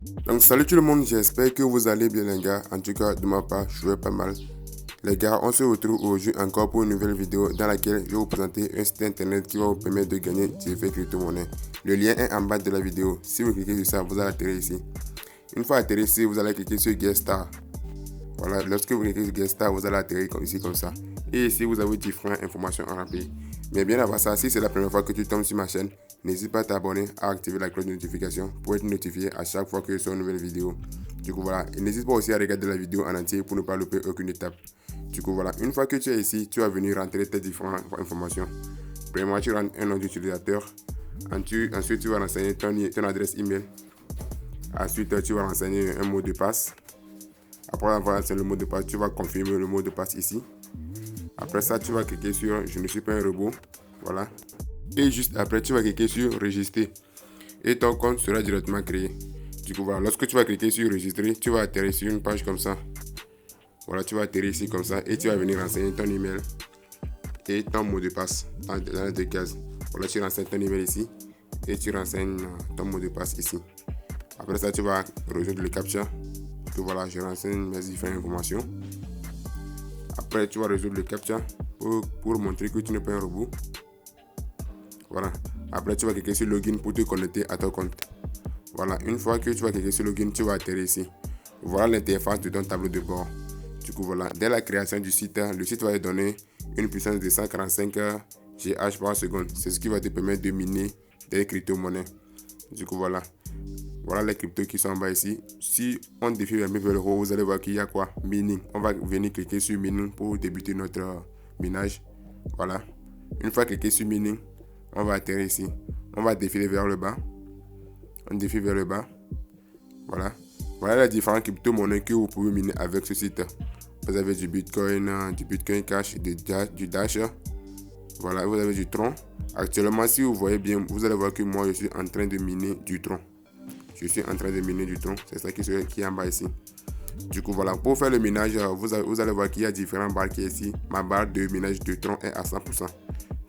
Donc salut tout le monde, j'espère que vous allez bien les gars. En tout cas de ma part, je vais pas mal. Les gars, on se retrouve aujourd'hui encore pour une nouvelle vidéo dans laquelle je vais vous présenter un site internet qui va vous permettre de gagner des effets crypto-monnaie. Le lien est en bas de la vidéo. Si vous cliquez sur ça, vous allez atterrir ici. Une fois atterri ici, vous allez cliquer sur Get Star. Voilà, lorsque vous cliquez sur Get Star, vous allez atterrir comme ça. Et ici, vous avez différentes informations à remplir. Mais bien avant ça, si c'est la première fois que tu tombes sur ma chaîne, n'hésite pas à t'abonner, à activer la cloche de notification pour être notifié à chaque fois que je sors une nouvelle vidéo. Du coup voilà, et n'hésite pas aussi à regarder la vidéo en entier pour ne pas louper aucune étape. Du coup voilà, une fois que tu es ici, tu vas venir rentrer tes différentes informations. Premièrement, tu rentres un nom d'utilisateur. Ensuite, tu vas renseigner ton adresse email. Ensuite, tu vas renseigner un mot de passe. Après avoir renseigné le mot de passe, tu vas confirmer le mot de passe ici. Après ça, tu vas cliquer sur Je ne suis pas un robot. Voilà. Et juste après, tu vas cliquer sur Registrer. Et ton compte sera directement créé. Du coup, voilà. Lorsque tu vas cliquer sur Registrer, tu vas atterrir sur une page comme ça. Voilà, tu vas atterrir ici comme ça. Et tu vas venir renseigner ton email et ton mot de passe dans les deux cases. Voilà, tu renseignes ton email ici. Et tu renseignes ton mot de passe ici. Après ça, tu vas résoudre le captcha. Du coup, voilà, je renseigne mes différentes informations. Après, tu vas résoudre le captcha pour montrer que tu n'es pas un robot. Voilà. Après, tu vas cliquer sur Login pour te connecter à ton compte. Voilà. Une fois que tu vas cliquer sur Login, tu vas atterrir ici. Voilà l'interface de ton tableau de bord. Du coup, voilà. Dès la création du site, le site va te donner une puissance de 145 GH par seconde. C'est ce qui va te permettre de miner des crypto-monnaies. Du coup, voilà. Voilà les cryptos qui sont en bas ici. Si on défile un peu vers le haut, vous allez voir qu'il y a quoi? Mining. On va venir cliquer sur Mining pour débuter notre minage. Voilà. Une fois cliqué sur Mining, on va atterrir ici. On va défiler vers le bas. On défile vers le bas. Voilà. Voilà les différentes crypto-monnaies que vous pouvez miner avec ce site. Vous avez du Bitcoin Cash, du Dash. Voilà, vous avez du Tron. Actuellement, si vous voyez bien, vous allez voir que moi, je suis en train de miner du Tron. Je suis en train de miner du Tron. C'est ça qui est en bas ici. Du coup, voilà. Pour faire le minage, vous allez voir qu'il y a différentes barres qui est ici. Ma barre de minage de Tron est à 100%.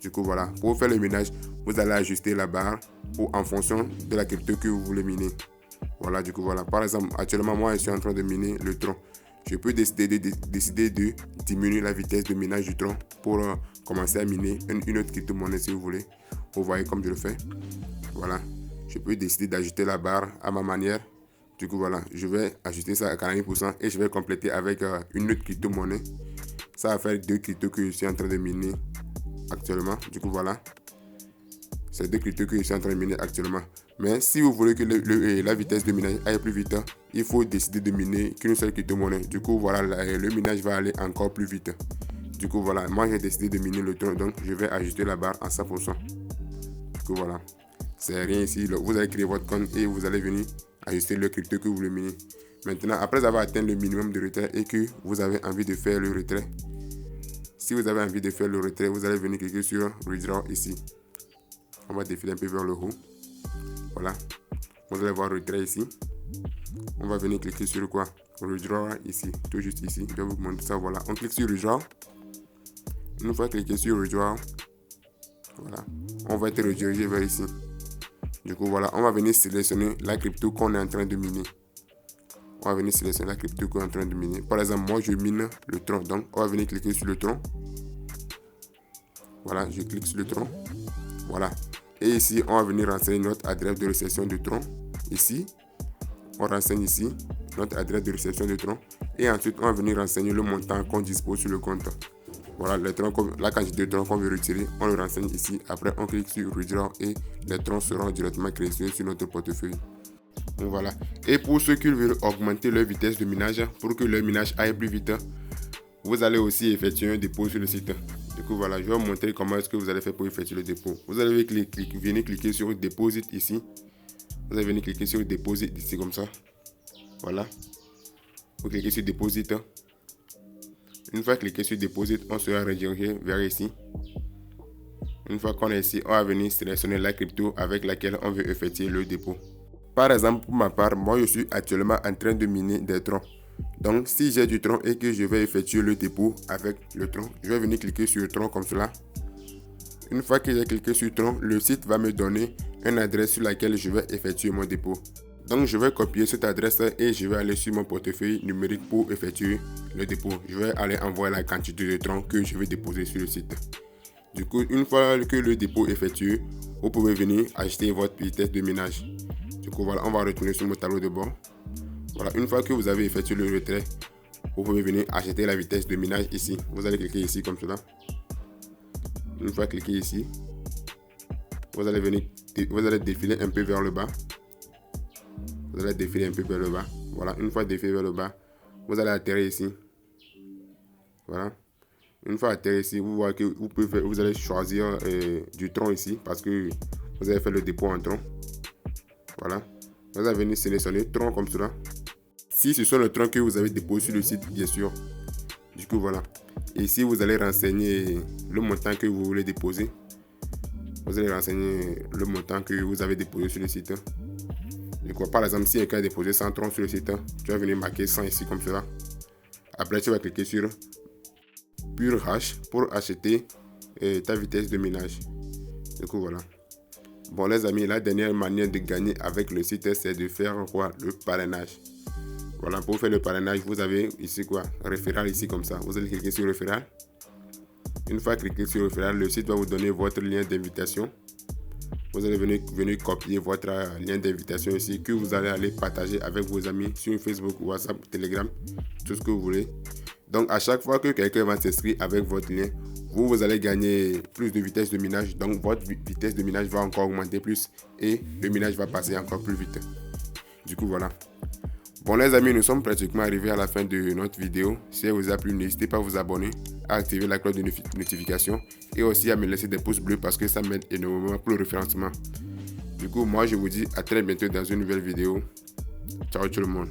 Du coup, voilà. Pour faire le minage, vous allez ajuster la barre en fonction de la crypto que vous voulez miner. Voilà, du coup, voilà. Par exemple, actuellement, moi, je suis en train de miner le Tron. Je peux décider de diminuer la vitesse de minage du Tron pour commencer à miner une autre crypto-monnaie si vous voulez. Vous voyez comme je le fais. Voilà. Je peux décider d'ajouter la barre à ma manière. Du coup, voilà. Je vais ajuster ça à 40% et je vais compléter avec une autre crypto-monnaie. Ça va faire deux cryptos que je suis en train de miner actuellement. Du coup, voilà. C'est deux cryptos que je suis en train de miner actuellement. Mais si vous voulez que la vitesse de minage aille plus vite, il faut décider de miner qu'une seule crypto-monnaie. Du coup, voilà, le minage va aller encore plus vite. Du coup, voilà, moi j'ai décidé de miner le Tron, donc je vais ajuster la barre à 100%. Du coup, voilà. C'est rien ici. Vous allez créer votre compte et vous allez venir ajuster le crypto que vous voulez miner. Maintenant, après avoir atteint le minimum de retrait et que vous avez envie de faire le retrait, si vous avez envie de faire le retrait, vous allez venir cliquer sur Redraw ici. On va défiler un peu vers le haut. Voilà. Vous allez voir retrait ici. On va venir cliquer sur quoi? Redraw ici. Tout juste ici. Je vais vous montrer ça. Voilà. On clique sur Redraw. Une fois cliqué sur Redraw, voilà. On va être redirigé vers ici. Du coup, voilà. On va venir sélectionner la crypto qu'on est en train de miner. On va venir sélectionner la crypto qu'on est en train de miner. Par exemple, moi, je mine le Tron. Donc, on va venir cliquer sur le Tron. Voilà. Je clique sur le Tron. Voilà. Et ici, on va venir renseigner notre adresse de réception de Tron. Ici, on renseigne ici notre adresse de réception de Tron. Et ensuite, on va venir renseigner le montant qu'on dispose sur le compte. Voilà, la quantité de Tron qu'on veut retirer, on le renseigne ici. Après, on clique sur Redraw et les Trons seront directement créés sur notre portefeuille. Donc voilà. Et pour ceux qui veulent augmenter leur vitesse de minage, pour que leur minage aille plus vite, vous allez aussi effectuer un dépôt sur le site. Du coup, voilà, je vais vous montrer comment est-ce que vous allez faire pour effectuer le dépôt. Vous allez venir cliquer sur Deposit ici. Vous allez venir cliquer sur Deposit ici comme ça. Voilà. Vous cliquez sur Deposit. Une fois cliqué sur Deposit, on sera redirigé vers ici. Une fois qu'on est ici, on va venir sélectionner la crypto avec laquelle on veut effectuer le dépôt. Par exemple, pour ma part, moi je suis actuellement en train de miner des Trons. Donc, si j'ai du Tron et que je vais effectuer le dépôt avec le Tron, je vais venir cliquer sur le Tron comme cela. Une fois que j'ai cliqué sur Tron, le site va me donner une adresse sur laquelle je vais effectuer mon dépôt. Donc je vais copier cette adresse et je vais aller sur mon portefeuille numérique pour effectuer le dépôt. Je vais aller envoyer la quantité de troncs que je vais déposer sur le site. Du coup, une fois que le dépôt est effectué, vous pouvez venir acheter votre vitesse de minage. Du coup, voilà, on va retourner sur mon tableau de bord. Voilà, une fois que vous avez effectué le retrait, vous pouvez venir acheter la vitesse de minage ici. Vous allez cliquer ici comme cela. Une fois cliqué ici, vous allez défiler un peu vers le bas. Vous allez défiler un peu vers le bas. Voilà, une fois défilé vers le bas, vous allez atterrir ici. Voilà. Une fois atterri ici, vous voyez que vous allez choisir du tronc ici parce que vous avez fait le dépôt en tronc. Voilà. Vous allez venir sélectionner tronc comme cela. Si ce sont les troncs que vous avez déposé sur le site, bien sûr. Du coup, voilà. Ici, vous allez renseigner le montant que vous voulez déposer. Vous allez renseigner le montant que vous avez déposé sur le site. Du coup, par exemple, si quelqu'un a déposé 100 troncs sur le site, tu vas venir marquer 100 ici comme cela. Après, tu vas cliquer sur Pure Hash pour acheter ta vitesse de minage. Du coup, voilà. Bon, les amis, la dernière manière de gagner avec le site, c'est de faire quoi? Le parrainage. Voilà, pour faire le parrainage, vous avez ici quoi? Référent ici comme ça. Vous allez cliquer sur référent. Une fois cliqué sur référent, le site va vous donner votre lien d'invitation. Vous allez venir copier votre lien d'invitation ici que vous allez aller partager avec vos amis sur Facebook, WhatsApp, Telegram, tout ce que vous voulez. Donc à chaque fois que quelqu'un va s'inscrire avec votre lien, vous allez gagner plus de vitesse de minage. Donc votre vitesse de minage va encore augmenter plus et le minage va passer encore plus vite. Du coup voilà. Bon les amis, nous sommes pratiquement arrivés à la fin de notre vidéo. Si elle vous a plu, n'hésitez pas à vous abonner, à activer la cloche de notification et aussi à me laisser des pouces bleus parce que ça m'aide énormément pour le référencement. Du coup, moi je vous dis à très bientôt dans une nouvelle vidéo. Ciao tout le monde.